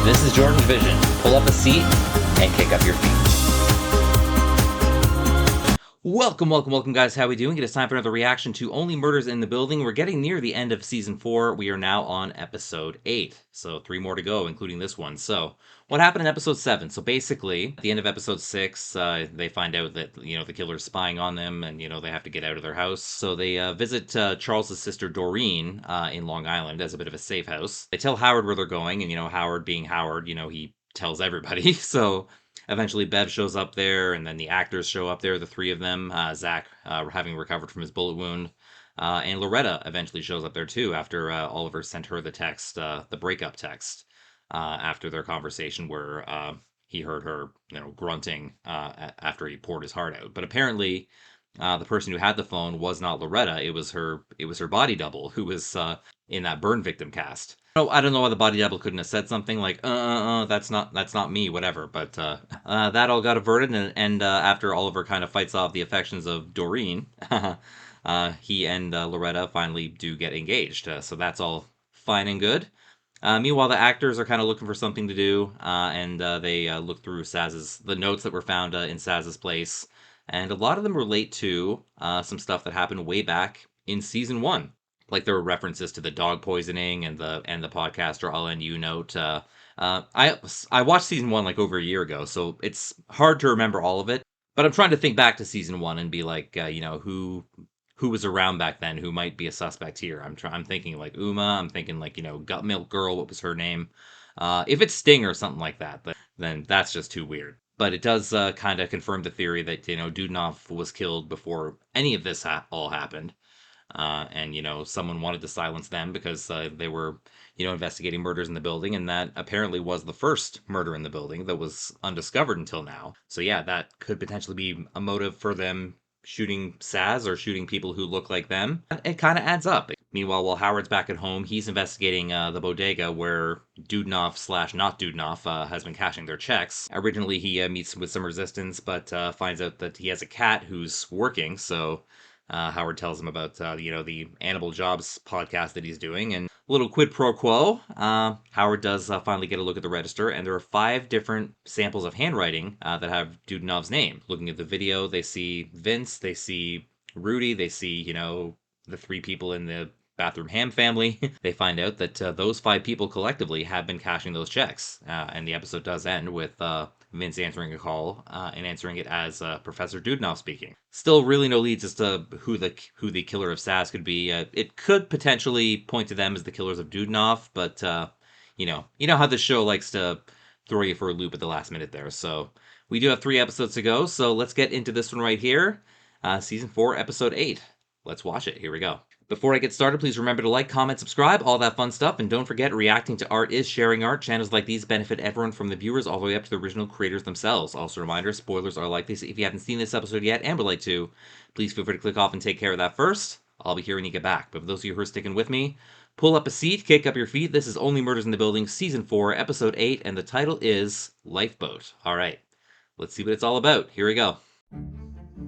This is JordangeVision. Pull up a seat and kick up your feet. Welcome, guys. How we doing? It is time for another reaction to Only Murders in the Building. We're getting near the end of Season 4. We are now on Episode 8. So 3 more to go, including this one. So, what happened in Episode 7? So basically, at the end of Episode 6, they find out that, the killer's spying on them, and, they have to get out of their house. So they visit Charles's sister, Doreen, in Long Island as a bit of a safe house. They tell Howard where they're going, and, Howard being Howard, he tells everybody. So eventually Bev shows up there, and then the actors show up there, the 3 of them, Zach having recovered from his bullet wound, and Loretta eventually shows up there too after Oliver sent her the text, the breakup text, after their conversation where he heard her, grunting after he poured his heart out. But apparently the person who had the phone was not Loretta, it was her body double who was in that burn victim cast. I don't know why the body double couldn't have said something like, that's not me, whatever. But that all got averted, and after Oliver kind of fights off the affections of Doreen, he and Loretta finally do get engaged. So that's all fine and good. Meanwhile, the actors are kind of looking for something to do, and they look through the notes that were found in Saz's place, and a lot of them relate to some stuff that happened way back in Season 1. Like there were references to the dog poisoning and the podcaster LNU note. I watched Season 1 like over a year ago, so it's hard to remember all of it. But I'm trying to think back to Season 1 and be like, who was around back then, who might be a suspect here. I'm thinking like Uma. I'm thinking like, Gut Milk Girl. What was her name? If it's Sting or something like that, then that's just too weird. But it does kind of confirm the theory that Dudnoff was killed before any of this all happened. And someone wanted to silence them because they were investigating murders in the building, and that apparently was the first murder in the building that was undiscovered until now. So yeah, that could potentially be a motive for them shooting Saz or shooting people who look like them. It kind of adds up. Meanwhile, while Howard's back at home, he's investigating the bodega where Dudnoff / not Dudnoff has been cashing their checks. Originally, he meets with some resistance, but finds out that he has a cat who's working, so Howard tells him about, the Animal Jobs podcast that he's doing, and a little quid pro quo. Howard does finally get a look at the register, and there are 5 different samples of handwriting that have Dudnoff's name. Looking at the video, they see Vince, they see Rudy, they see, the 3 people in the Bathroom Ham family. They find out that those 5 people collectively have been cashing those checks, and the episode does end with Vince answering a call and answering it as Professor Dudnoff speaking. Still, really no leads as to who the killer of Saz could be. It could potentially point to them as the killers of Dudnoff, but you know how the show likes to throw you for a loop at the last minute there. So we do have 3 episodes to go. So let's get into this one right here, Season 4, Episode 8. Let's watch it. Here we go. Before I get started, please remember to like, comment, subscribe, all that fun stuff, and don't forget, reacting to art is sharing art. Channels like these benefit everyone from the viewers all the way up to the original creators themselves. Also, a reminder, spoilers are likely, so if you haven't seen this episode yet and would like to, please feel free to click off and take care of that first. I'll be here when you get back. But for those of you who are sticking with me, pull up a seat, kick up your feet. This is Only Murders in the Building, Season 4, Episode 8, and the title is Lifeboat. All right, let's see what it's all about. Here we go.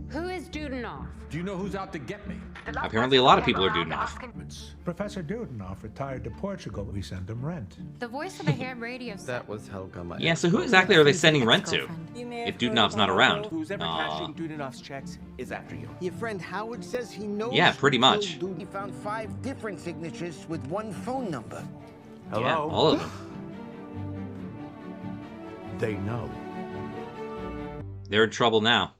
Who is Dudnoff? Do you know who's out to get me? Apparently a lot of people are Dudnoff. It's Professor Dudnoff retired to Portugal. We send him rent. The voice of a ham radio set. That was Helga. Yeah, so who exactly are they sending rent to? If Dudnoff's not around. Who's ever cashing Dudnoff's checks is after you. Your friend Howard says he knows. Yeah, pretty much. He found 5 different signatures with 1 phone number. Hello? Yeah, all of them. They know. They're in trouble now.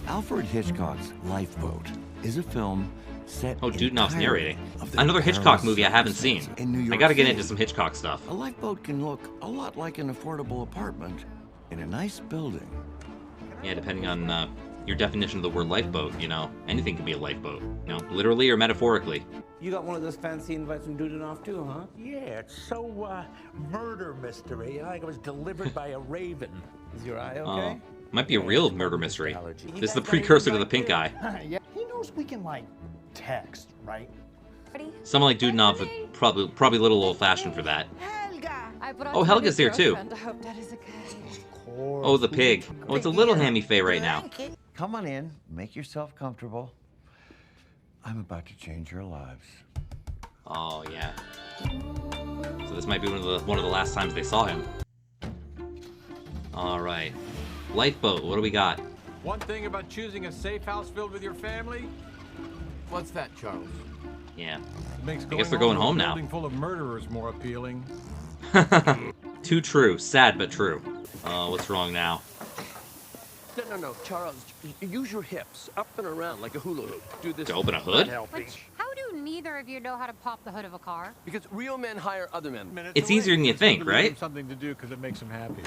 Alfred Hitchcock's Lifeboat is a film set Oh, Dudnoff's entirely narrating. of the Another Hitchcock perilous movie I haven't seen. circumstances in New York I gotta get City. into some Hitchcock stuff. A lifeboat can look a lot like an affordable apartment in a nice building. Yeah, depending on your definition of the word lifeboat, anything can be a lifeboat. Literally or metaphorically. You got one of those fancy invites from Dudnoff too, huh? Yeah, it's so, murder mystery. Like it was delivered by a raven. Is your eye Oh, okay? might be a real murder mystery. This is the precursor to the pink eye. Yeah, he knows we can, like, text, right? Someone like Dudnoff would probably a little old-fashioned for that. Oh, Helga's here too. Oh, the pig. Oh, it's a little hammy Faye right now. Come on in, make yourself comfortable. I'm about to change your lives. Oh, yeah. So this might be one of the last times they saw him. All right. Lifeboat, what do we got? One thing about choosing a safe house filled with your family, What's that, Charles? Yeah. makes I guess they're going to a home now. building full of murderers more appealing. Too true. Sad but true. What's wrong now? No, Charles. Use your hips, up and around like a hula hoop. Do this. To open a hood? How do neither of you know how to pop the hood of a car? Because real men hire other men. It's easier than you think, right? Something to do because it makes them happy.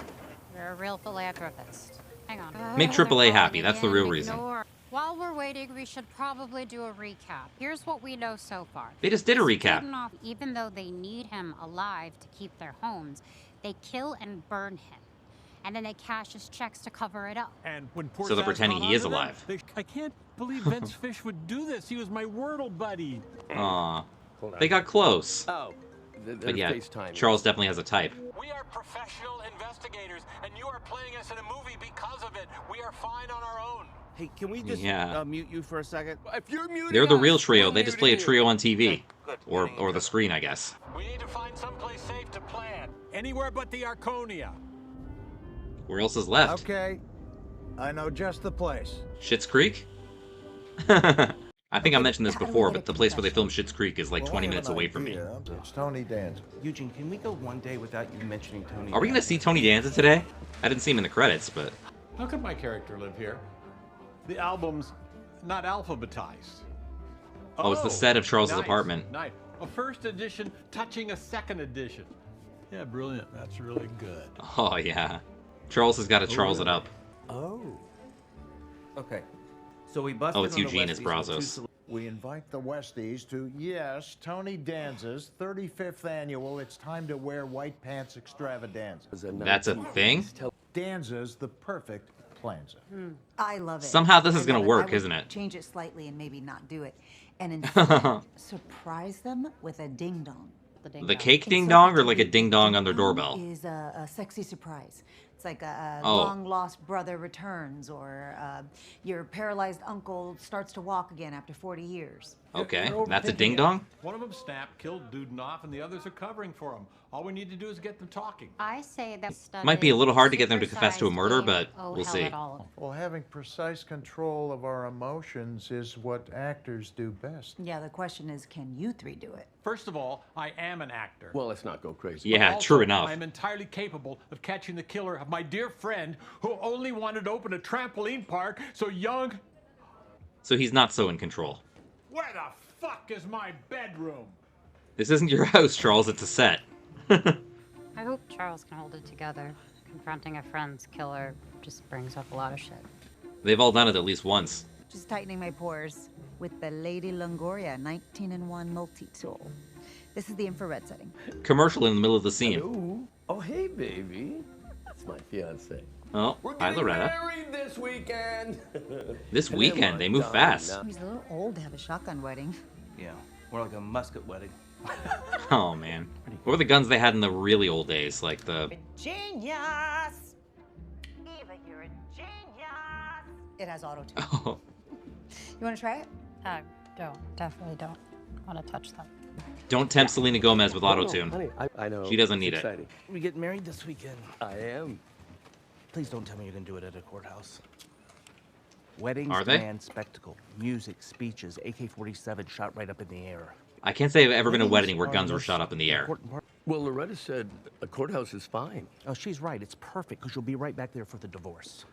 You're a real philanthropist. Hang on. Make AAA happy, that's the real reason. While we're waiting, we should probably do a recap. Here's what we know so far. They just did a recap. Studenoff, even though they need him alive to keep their homes, they kill and burn him. And then they cash his checks to cover it up. And when poor So they're Zaz pretending caught he is on to them, alive. I can't believe Vince Fish would do this. He was my Wordle buddy. Aw. They got close. Oh, they're But yeah, FaceTime. Charles definitely has a type. We are professional investigators, and you are playing us in a movie because of it. We are fine on our own. Hey, can we just Yeah. mute you for a second? If you're muted, They're the us, real trio. we're They just play a muting trio you. on TV. Good. Or the screen, I guess. We need to find someplace safe to plan. Anywhere but the Arconia. Where else is left? Okay. I know just the place. Schitt's Creek? I think I mentioned this before, but the place where they filmed Schitt's Creek is like 20 minutes away from me. It's Tony Danza. Eugene, can we go one day without you mentioning Tony? Are we gonna see Tony Danza today? I didn't see him in the credits, but... How could my character live here? The album's not alphabetized. Oh, it's the set of Charles's apartment. Nice. A first edition touching a second edition. Yeah, brilliant. That's really good. Oh, yeah. Charles has got to Charles it up. Oh. Okay. So we busted. Oh, it's on the Eugene as Westies with Brazos. two We invite the Westies to, yes, Tony Danza's 35th annual It's Time to Wear White Pants extravaganza. That's a thing? Danza's the perfect planza. I love it. Somehow this is I gonna love it. work, I would isn't it? Change it slightly and maybe not do it. And instead, surprise them with a ding dong. The cake ding dong or like a ding dong on their doorbell? Is a sexy surprise. It's like a Oh. long lost brother returns, or your paralyzed uncle starts to walk again after 40 years. Okay, You're that's a overthinking ding it. dong? One of them snapped, killed Dudenoff, and the others are covering for him. All we need to do is get them talking. I say that Might be a little hard to get them to confess to a murder, but Oh, we'll hell see. at all. Well, having precise control of our emotions is what actors do best. Yeah, the question is, can you three do it? First of all, I am an actor. Well, let's not go crazy. Yeah, Also, true enough. I am entirely capable of catching the killer of my dear friend who only wanted to open a trampoline park so young... So he's not so in control. Where the fuck is my bedroom? This isn't your house, Charles, it's a set. I hope Charles can hold it together. Confronting a friend's killer just brings up a lot of shit. They've all done it at least once. Just tightening my pores with the Lady Longoria 19-in-1 multi-tool. This is the infrared setting. Commercial in the middle of the scene. Ooh. Oh, hey, baby. That's my fiance. Oh, We're hi, getting Loretta. married this weekend. This And then weekend, we're they move done. fast. Now- He's a little old to have a shotgun wedding. Yeah, more like a musket wedding. Oh, man. What were the guns they had in the really old days? Like the... Genius! Eva, you're a genius! It has auto-tune. Oh, You want to try it? Definitely don't want to touch them. don't tempt Selena Gomez with No, auto-tune. honey, I know. She doesn't need It's it. exciting. We get married this weekend. I am. Please don't tell me you're gonna do it at a courthouse. Weddings Are they? demand spectacle, music, speeches, AK-47 shot right up in the air. I can't say I've ever been to a wedding where guns were shot up in the air. Important part- Well, Loretta said a courthouse is fine. Oh, she's right. It's perfect because you'll be right back there for the divorce.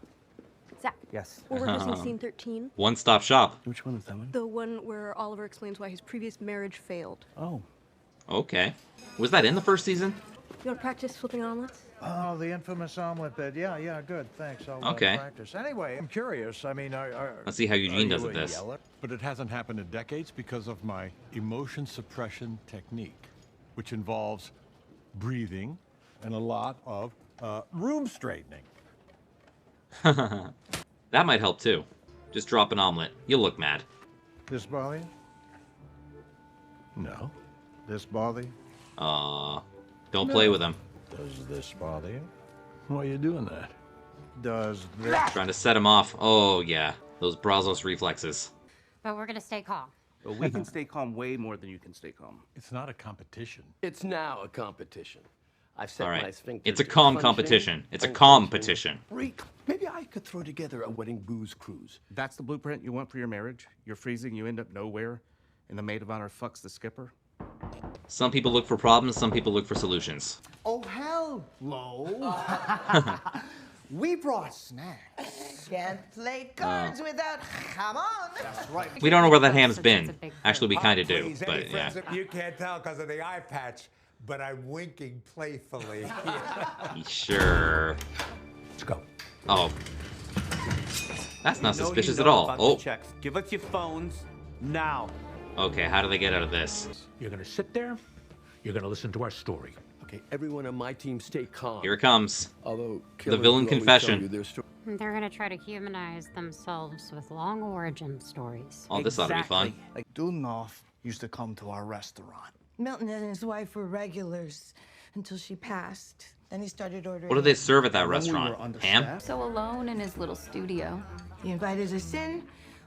Zach, Yes. we're rehearsing scene 13, One-stop shop. Which one is that one? the one where Oliver explains why his previous marriage failed. Oh. Okay. Was that in the first season? You want to practice flipping omelets? Oh, the infamous omelet bed. Yeah, good. Thanks. I'll Okay. practice. Anyway, I'm curious. I mean, Let's see how Eugene does you at a this. yeller? But it hasn't happened in decades because of my emotion suppression technique, which involves breathing and a lot of room straightening. That might help too. Just drop an omelet. You'll look mad. This bother you? No. This bother you? Don't play with him. Does this bother you? Why are you doing that? Does this? Trying to set him off. Oh, yeah. Those Brazos reflexes. But we're gonna stay calm. But we can stay calm way more than you can stay calm. It's not a competition. It's now a competition. I've set All my right. sphincter It's a to calm clenching competition. It's a and calm clenching. petition. Reek, maybe I could throw together a wedding booze cruise. That's the blueprint you want for your marriage? You're freezing, you end up nowhere, and the maid of honor fucks the skipper? Some people look for problems, some people look for solutions. Oh, hello. We brought snacks. Can't play cards without jamon. That's right. We don't know where that ham's Since it's been. a big Actually, we kind of do, Please, but any yeah. friends, you can't tell because of the eye patch, but I'm winking playfully. Sure. Let's go. Oh. That's not You know suspicious you at know all. about Oh. the checks. Give us your phones now. Okay, how do they get out of this? You're gonna sit there. You're gonna listen to our story. Okay, everyone on my team stay calm. Here it comes. Although The killers villain do always confession. tell you their story. They're gonna try to humanize themselves with long origin stories. Oh, this ought to be fun. Like Dudnoff used to come to our restaurant. Milton and his wife were regulars until she passed. Then he started ordering. What do they serve at that When we restaurant? were Ham? understaffed. So alone in his little studio. He invited us in.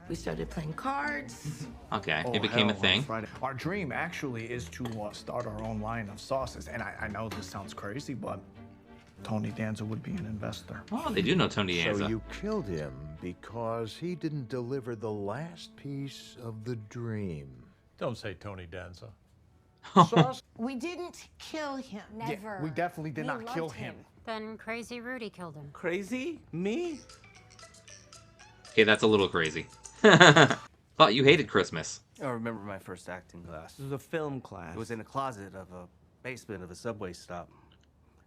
We started playing cards. Okay, Oh, it became a hell, thing. on Friday. Our dream actually is to start our own line of sauces. And I know this sounds crazy, but Tony Danza would be an investor. Oh, they do know Tony Danza. So you killed him because he didn't deliver the last piece of the dream. Don't say Tony Danza. Sauce? We didn't kill him. Yeah, we definitely did not kill him. Then Crazy Rudy killed him. Crazy? Me? Okay, that's a little crazy. Thought you hated Christmas. I remember my first acting class. This was a film class. It was in a closet of a basement of a subway stop.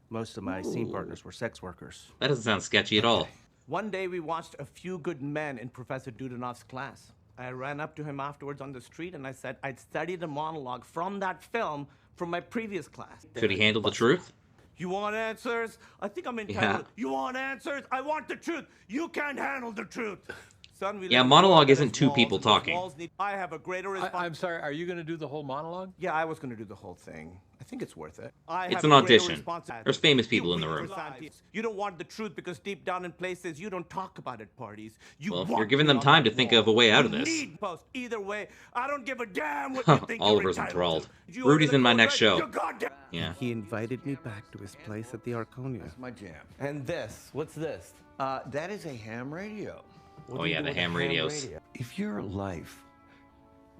Most of my scene partners were sex workers. That doesn't sound sketchy at all. One day we watched A Few Good Men in Professor Dudanov's class. I ran up to him afterwards on the street and I said I'd studied a monologue from that film from my previous class. Could he handle the truth? You want answers? I think I'm entitled. You want answers? I want the truth. You can't handle the truth. Son, we Yeah, live in monologue walls, isn't and two walls, people and those talking. walls I have a greater responsibility. I'm sorry, are you going to do the whole monologue? Yeah, I was going to do the whole thing. I think it's worth it. I It's have an a greater audition. responsibility. There's famous people You in the weak room. scientists. You don't want the truth because deep down in places you don't talk about at parties. You Well, if want you're giving me them on time that to think wall. of a way out of You this. need post. Either way, I don't give a damn what you think Oliver's you're enthralled. entitled to. You Rudy's order in my the next correct- show. you're goddamn- Yeah. He invited me back to his place at the Arconia. That's my jam. And this, what's this? That is a ham radio. Oh yeah, the ham radios. If your life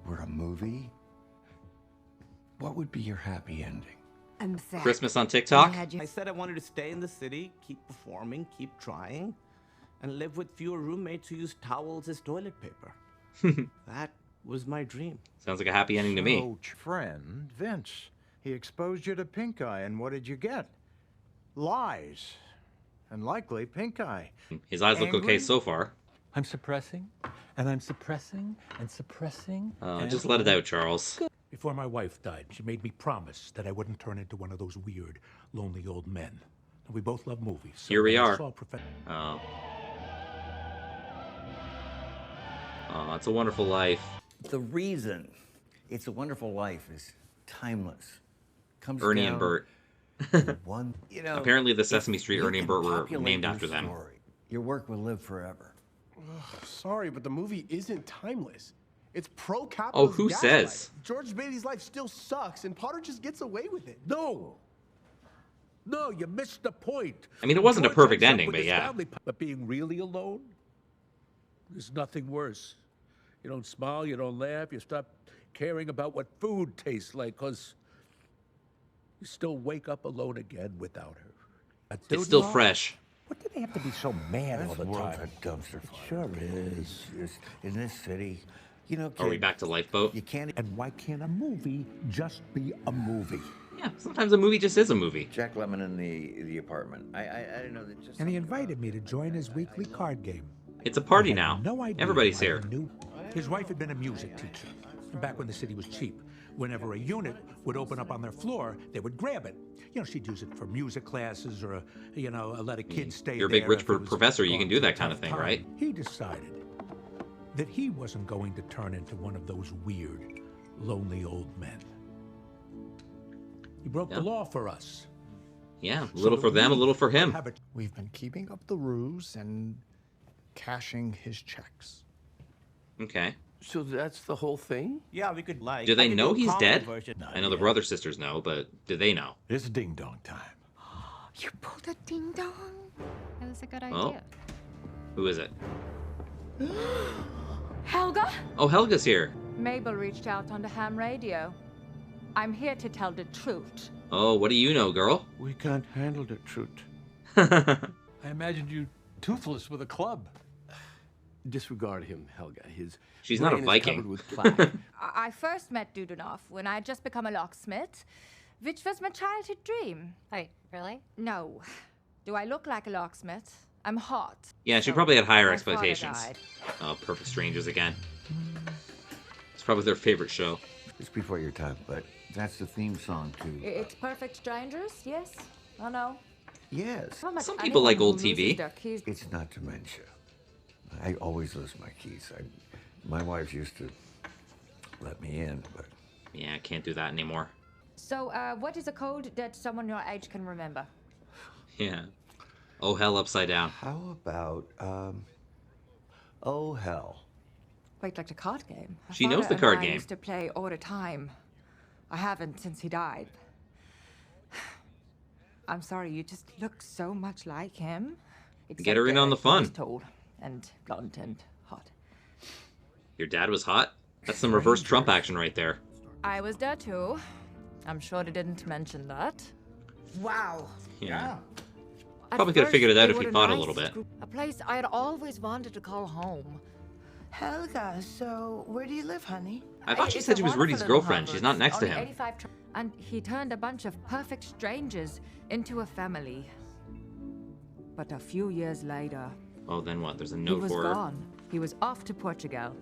were a movie, what would be your happy ending? I'm sad. Christmas on TikTok? I said I wanted to stay in the city, keep performing, keep trying, and live with fewer roommates who use towels as toilet paper. That was my dream. Sounds like a happy ending to me. So, friend, Vince, he exposed you to pink eye, and what did you get? Lies. And likely pink eye. His eyes look okay Angry? so far. I'm suppressing, and I'm suppressing, and suppressing. and Just let it out, Charles. Before my wife died, she made me promise that I wouldn't turn into one of those weird, lonely old men. And we both love movies. So Here we when I are. saw Oh. Oh, It's a Wonderful Life. The reason It's a Wonderful Life is timeless. Comes Ernie down and Bert. to one, you know, Apparently the if Sesame Street you Ernie and can Bert were populate named your after them. story, your work will live forever. Sorry, but the movie isn't timeless. It's Oh, pro-capitalist. who gaslighting. says? George Bailey's life still sucks, and Potter just gets away with it. No, you missed the point. I mean, it wasn't a George perfect ends up ending, with but his yeah. family, but being really alone, there's nothing worse. You don't smile, you don't laugh, you stop caring about what food tastes like, because you still wake up alone again without her. It's still fresh. What do they have to be so mad all the world's time? a dumpster fire. Sure is. In this city, you know, Are we kid, back to Lifeboat? you can't. And why can't a movie just be a movie? Yeah, sometimes a movie just is a movie. Jack Lemmon in the apartment. I didn't know that. Just And he invited me to join his weekly card game. It's a party I had now. No idea Everybody's why here. he knew. His wife had been a music teacher. Back when the city was cheap, whenever a unit would open up on their floor, they would grab it. You know, she'd use it for music classes or, let a kid stay You're a big there rich if it was professor, you can going do through that a kind of tough thing, time. right? He decided that he wasn't going to turn into one of those weird, lonely old men. He broke the law for us. Yeah, a So little for that them, a we little for him. have a We've been keeping up the ruse and cashing his checks. Okay. So that's the whole thing? Yeah, we could like. Do I they could know do a he's comedy dead? version. I know the brother sisters know, but do they know? It's ding dong time. You pulled a ding dong. It was a good Oh. idea. Who is it? Helga? Oh, Helga's here. Mabel reached out on the ham radio. I'm here to tell the truth. Oh, what do you know, girl? We can't handle the truth. I imagined you toothless with a club. Disregard him, Helga. His She's not a brain is Viking. covered with plaque. I first met Dudonov when I had just become a locksmith, which was my childhood dream. Wait, really? No. Do I look like a locksmith? I'm hot. Yeah, she probably had higher My father expectations. died. Oh, Perfect Strangers again. It's probably their favorite show. It's before your time, but that's the theme song too. It's Perfect Strangers, yes? Oh no. Yes. How much Some people like anyone old who loses TV. their keys- It's not dementia. I always lose my keys. My wife used to let me in, but Yeah, can't do that anymore. So, what is a code that someone your age can remember? Yeah. Oh, hell upside down. how about oh hell? Wait, like the card game? My She knows father the card and I game. used to play all the time. I haven't since he died. I'm sorry, you just look so much like him. Get her in Except, on the he fun. was tall and blonde and hot. Your dad was hot? That's some reverse Trump action right there. I was there too. I'm sure they didn't mention that. Wow. Yeah. At Probably could have first, figured it out they if he were the thought a little nicest bit. group- A place I had always wanted to call home. Helga, so where do you live, honey? I thought she It's said a she was wonderful Rudy's little girlfriend. She's hamlet, not next to only him. 85 and he turned a bunch of perfect strangers into a family. But a few years later, Oh, then what? There's a he note was for her. gone. He was off to Portugal.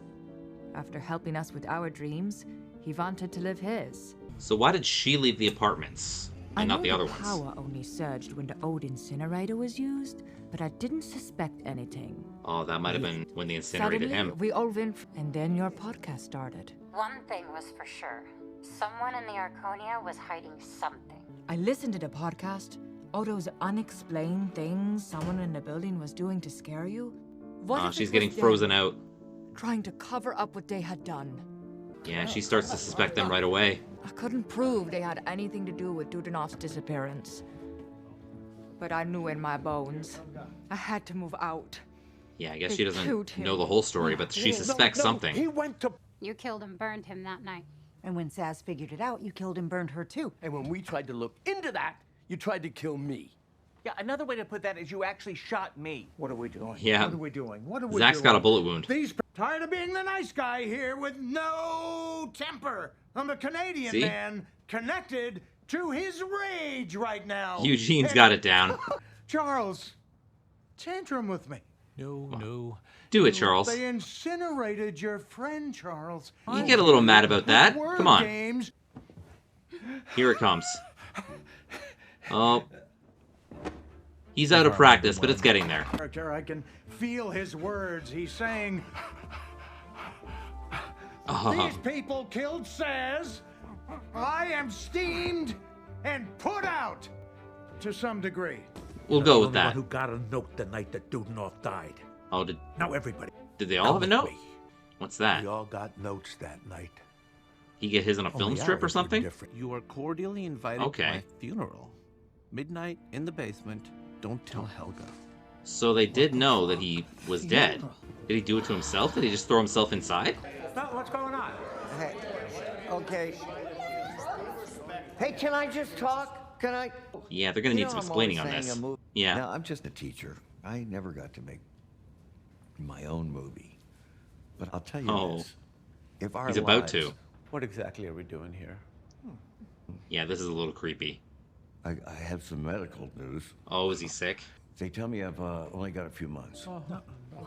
After helping us with our dreams, he wanted to live his. So why did she leave the apartments I and know not the other ones? power only surged when the old incinerator was used, but I didn't suspect anything. Oh, that might have been when they incinerated Suddenly, him. we all went, and then your podcast started. One thing was for sure. Someone in the Arconia was hiding something. I listened to the podcast. All those unexplained things someone in the building was doing to scare you. What Oh, if it she's was getting them frozen out. trying to cover up what they had done? Yeah, she starts to suspect them right away. I couldn't prove they had anything to do with Dudonov's disappearance. But I knew in my bones. I had to move out. Yeah, I guess They she doesn't killed him. know the whole story, but she suspects something. He went to. You killed and burned him that night. And when Saz figured it out, you killed and burned her too. And when we tried to look into that, you tried to kill me. Yeah, another way to put that is you actually shot me. What are we doing? Yeah. What are we doing? What are we Zach's doing? got a bullet wound. These tired of being the nice guy here with no temper. I'm a Canadian See? man connected to his rage right now. Eugene's And- got it down. Charles, tantrum with me. No. Do it, Charles. They incinerated your friend, Charles. You can get a little mad about that. Word Come on. Games. Here it comes. Oh. He's out of practice, but it's getting there. Character, I can feel his words. He's saying, these people killed Saz. I am steamed and put out to some degree. We'll go with The that. one who got a note the night that Dudonov died. Oh, did Now everybody. they all have a note? What's that? We all got notes that night. He get his on a film Only strip or ours were something? different. You are cordially invited Okay. to my funeral. Midnight in the basement. Don't tell Helga. So they did know that he was dead. Did he do it to himself? Did he just throw himself inside? What's going on? Hey, okay. Hey, can I just talk? Can I? Yeah, they're gonna need some explaining on this. Yeah. Now, I'm just a teacher. I never got to make my own movie. But I'll tell you Oh. this. If our He's about lives- to. What exactly are we doing here? Yeah, this is a little creepy. I have some medical news. Oh, is he sick? They tell me I've only got a few months. Oh,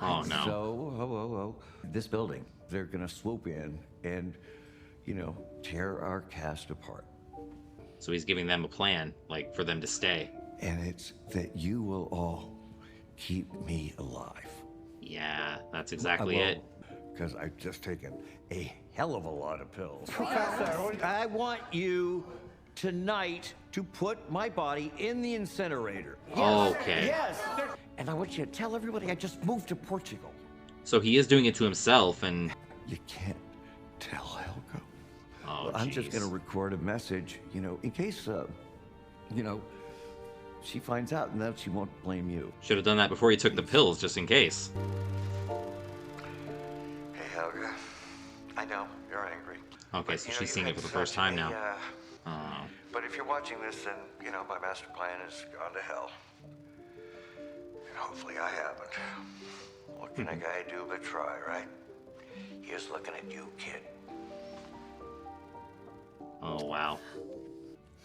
no. So, this building, they're gonna swoop in and, tear our cast apart. So he's giving them a plan, like, for them to stay. And it's that you will all keep me alive. Yeah, that's exactly it. Because I've just taken a hell of a lot of pills. Professor, I want you tonight to put my body in the incinerator. Okay. Yes. And I want you to tell everybody I just moved to Portugal. So he is doing it to himself, and You can't tell Helga. oh, I'm just jeez. gonna record a message, in case, she finds out, and then she won't blame you. Should have done that before you took the pills, just in case. Hey, Helga. I know, you're angry. Okay, so she's seeing it for the first time now. Oh. But if you're watching this, then, you know, my master plan has gone to hell. And hopefully I haven't. What can a guy do but try, right? Here's looking at you, kid. Oh, wow.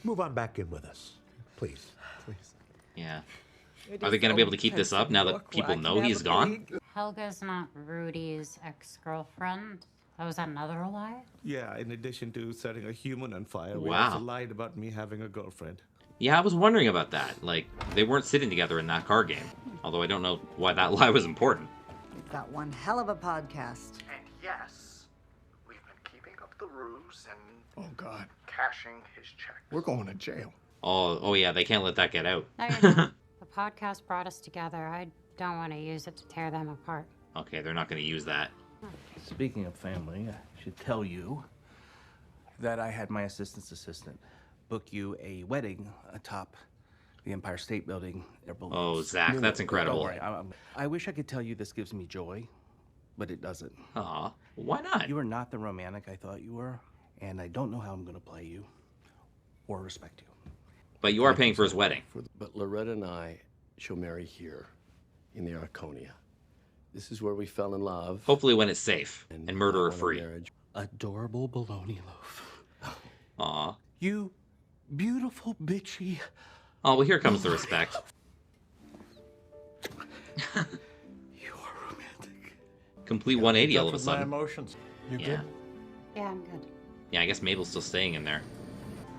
Move on back in with us, please. Please. Yeah. Are they going to be able to keep this up now that people know he's gone? Helga's not Rudy's ex-girlfriend. That was another lie? Yeah, in addition to setting a human on fire, we Wow. also lied about me having a girlfriend. Yeah, I was wondering about that. Like, they weren't sitting together in that card game. Although I don't know why that lie was important. We've got one hell of a podcast. And yes, we've been keeping up the ruse and Oh, God. cashing his check. We're going to jail. Oh yeah, they can't let that get out. No, you're not. The podcast brought us together. I don't want to use it to tear them apart. Okay, they're not going to use that. Speaking of family, I should tell you that I had my assistant's assistant book you a wedding atop the Empire State Building. Oh, Zach, that's incredible. Don't worry. I wish I could tell you this gives me joy, but it doesn't. Aw, why not? You are not the romantic I thought you were, and I don't know how I'm going to play you or respect you. But you are paying for his wedding. But Loretta and I shall marry here in the Arconia. This is where we fell in love. Hopefully when it's safe and murderer free. Adorable bologna loaf. Aw. You beautiful bitchy. Oh, well, here comes the respect. Complete 180 all of a My sudden. emotions. You Yeah. good? Yeah, I'm good. Yeah, I guess Mabel's still staying in there.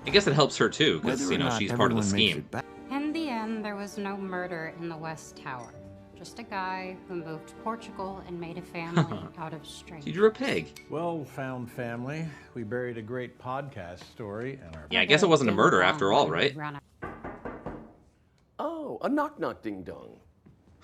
I guess it helps her too, because, Whether you or know, not she's part of the everyone makes scheme. it back- In the end, there was no murder in the West Tower. Just a guy who moved to Portugal and made a family out of strangers. You drew a pig. Well, found family. We buried a great podcast story, and our Yeah, I guess it wasn't a murder after all, right? Oh, a knock-knock ding-dong.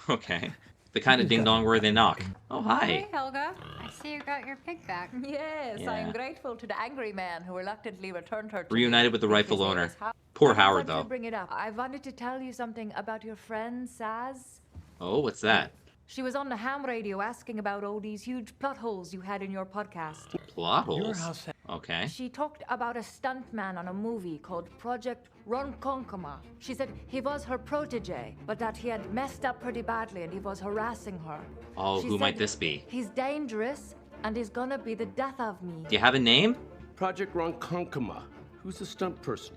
Okay. The kind of ding-dong where they knock. Oh, hi. Hey, Helga. I see you got your pig back. Yes, Yeah. I'm grateful to the angry man who reluctantly returned her to Reunited me. with the rightful His name owner. is Howard. Poor I Howard, wanted though. to bring it up. I wanted to tell you something about your friend, Saz. Oh, what's that? She was on the ham radio asking about all these huge plot holes you had in your podcast. Plot holes? Okay. She talked about a stuntman on a movie called Project Ronkonkoma. She said he was her protege, but that he had messed up pretty badly and he was harassing her. Oh, She who might said, this be? He's dangerous and he's gonna be the death of me. Do you have a name? Project Ronkonkoma. Who's the stunt person?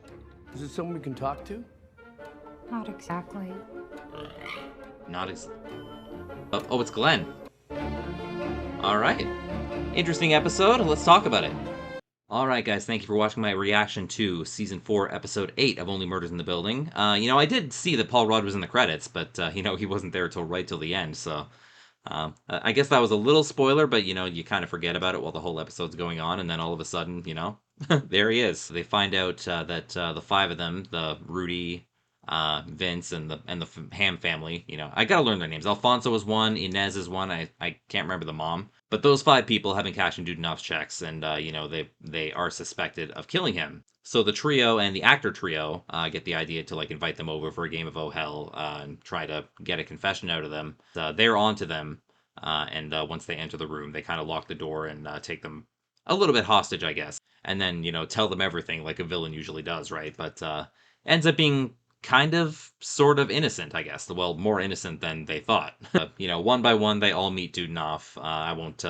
Is it someone we can talk to? Not exactly. Not ex... Oh, it's Glenn. All right. Interesting episode. Let's talk about it. All right, guys. Thank you for watching my reaction to Season 4, Episode 8 of Only Murders in the Building. I did see that Paul Rudd was in the credits, but, he wasn't there right till the end, so... I guess that was a little spoiler, but, you kind of forget about it while the whole episode's going on, and then all of a sudden, there he is. They find out that the five of them, the Rudy... Vince and the Ham family, I gotta learn their names. Alfonso is one, Inez is one, I can't remember the mom. But those five people have been cashing Dudanov's checks, and, they are suspected of killing him. So the trio and the actor trio get the idea to, invite them over for a game of Oh Hell and try to get a confession out of them. They're on to them, and once they enter the room, they kind of lock the door and take them a little bit hostage, I guess. And then, tell them everything like a villain usually does, right? But ends up being kind of, sort of innocent, I guess. Well, more innocent than they thought. One by one, they all meet Dudanov. I won't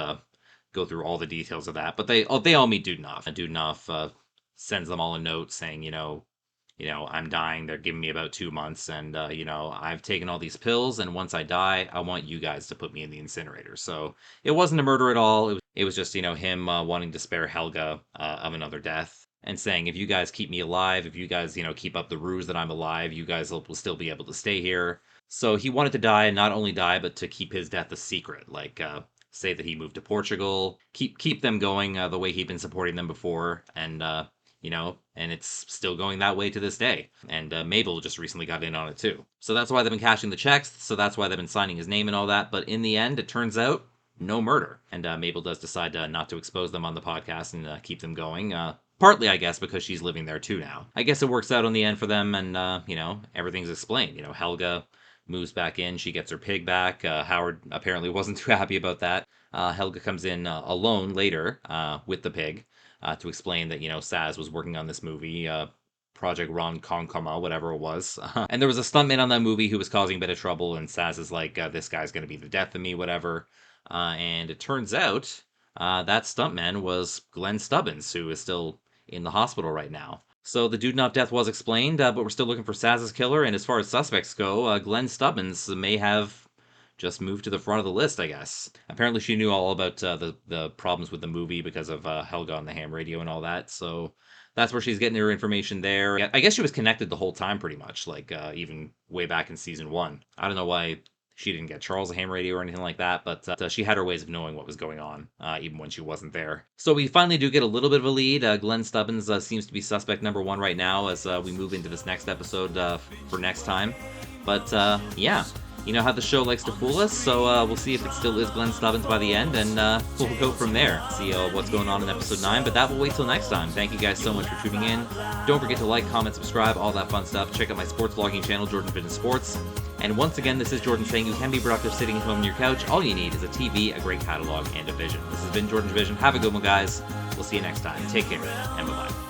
go through all the details of that, but they all meet Dudanov. And Dudanov sends them all a note saying, I'm dying. They're giving me about 2 months, and, I've taken all these pills, and once I die, I want you guys to put me in the incinerator. So it wasn't a murder at all. It was just, him wanting to spare Helga of another death. And saying, if you guys keep me alive, if you guys, keep up the ruse that I'm alive, you guys will still be able to stay here. So he wanted to die, and not only die, but to keep his death a secret. Say that he moved to Portugal, keep them going the way he'd been supporting them before, and, and it's still going that way to this day. And Mabel just recently got in on it, too. So that's why they've been cashing the checks, so that's why they've been signing his name and all that, but in the end, it turns out, no murder. And Mabel does decide not to expose them on the podcast and keep them going. Partly, I guess, because she's living there too now. I guess it works out in the end for them, and, you know, everything's explained. You know, Helga moves back in, she gets her pig back. Howard apparently wasn't too happy about that. Helga comes in alone later with the pig to explain that, you know, Saz was working on this movie, Project Ron Konkoma, whatever it was. And there was a stuntman on that movie who was causing a bit of trouble, and Saz is like, this guy's going to be the death of me, whatever. And it turns out that stuntman was Glenn Stubbins, who is still in the hospital right now. So the dude not death was explained, but we're still looking for Saz's killer, and as far as suspects go, Glenn Stubbins may have just moved to the front of the list, I guess. Apparently she knew all about the problems with the movie because of Helga on the ham radio and all that, so that's where she's getting her information there. I guess she was connected the whole time pretty much, like even way back in season 1. I don't know why she didn't get Charles a ham radio or anything like that, but she had her ways of knowing what was going on, even when she wasn't there. So we finally do get a little bit of a lead. Glenn Stubbins seems to be suspect number 1 right now as we move into this next episode for next time. But yeah, you know how the show likes to fool us, so we'll see if it still is Glenn Stubbins by the end, and we'll go from there, see what's going on in episode 9, but that will wait till next time. Thank you guys so much for tuning in. Don't forget to like, comment, subscribe, all that fun stuff. Check out my sports vlogging channel, JordangeVision Sports. And once again, this is Jordan saying you can be productive sitting at home on your couch. All you need is a TV, a great catalog, and a vision. This has been JordangeVision. Have a good one, guys. We'll see you next time. Take care, and bye-bye.